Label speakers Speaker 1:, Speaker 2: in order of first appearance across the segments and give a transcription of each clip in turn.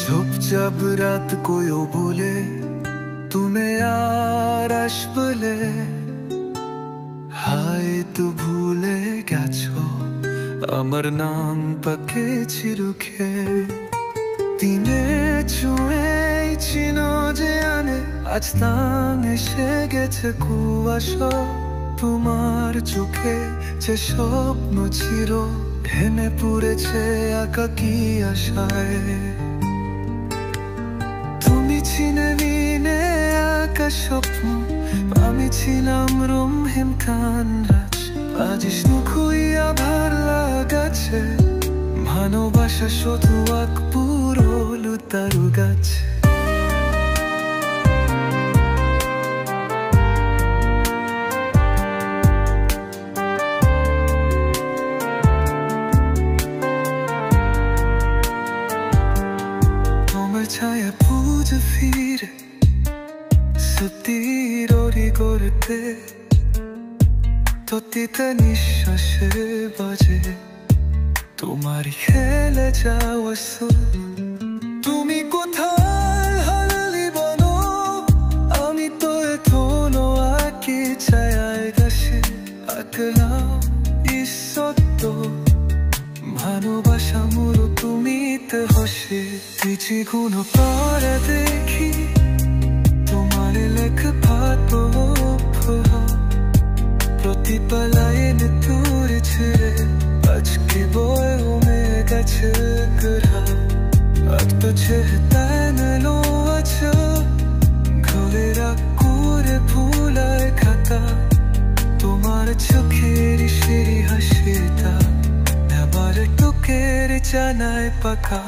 Speaker 1: जब रात कोयो बोले तुम्हें यार আসবলে হায় তো ভুলে গেছো আমার নাম পাকেছি রুখে দিনে ছুঁয়ে চিনো যে আনে আজ তান এসে গেছে কুয়াশা তোমার চোখে যে স্বপ্ন ছিল ঢেনে পুড়েছে একাকী আশায় চিনে নিনে আকাশ স্বপ্ন আমি ছিলাম রমহিম কানরাজ আজ শুকুইয়া ভার লাগাছে ভালোবাসা শুধু এক পুরো লুতারু গাছ ছায়া পুজো ফিরে সত্যির করতে ততিতে নিঃশ্বাসে বাজে তোমারই খেলে যাওয়া তুমি কোথায় হারালি বলো আমি তো এখনো আঁকি ছায়ায় গাছে আঁকলাম ইসত্য ভালোবাসা মুরো তুমিতে হসে চিঠিগুলো পড়ে দেখি তোমার লেখা পাতো প্রতিপালাইন তোর ছেড়ে আজকে বয়ে গেছে গড়া আর তো চেহতায় মেলো আছো ঘরে রাগ করে ভুলায় খাতা তোমার চোখের সেই হাসিটা আবার টুকের জানায় পাকা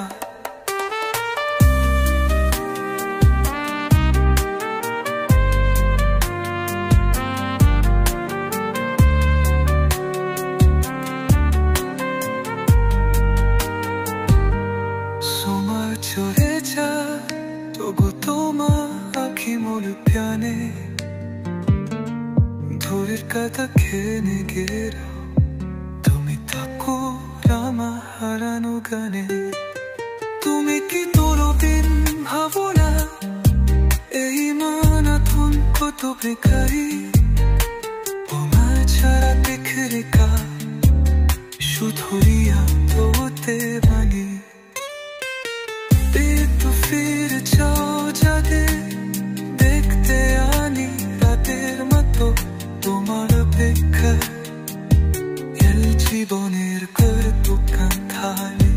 Speaker 1: চলে যা তবু তোমার আঁখি মোর প্যানে ধরের কাটা খেনে গেরা তুমি থাকো রামা হারানো গানে তুমি কি তোরদিন ভাবো না এই মানাথন কত বেকারি তোমার ছাড়া দেখে রেখা শুধুরিয়া তোতে বানি ফিরে যাও যাদের দেখতে আনি রাতের মতো তোমার অপেক্ষা জীবনের কর দোকান থালি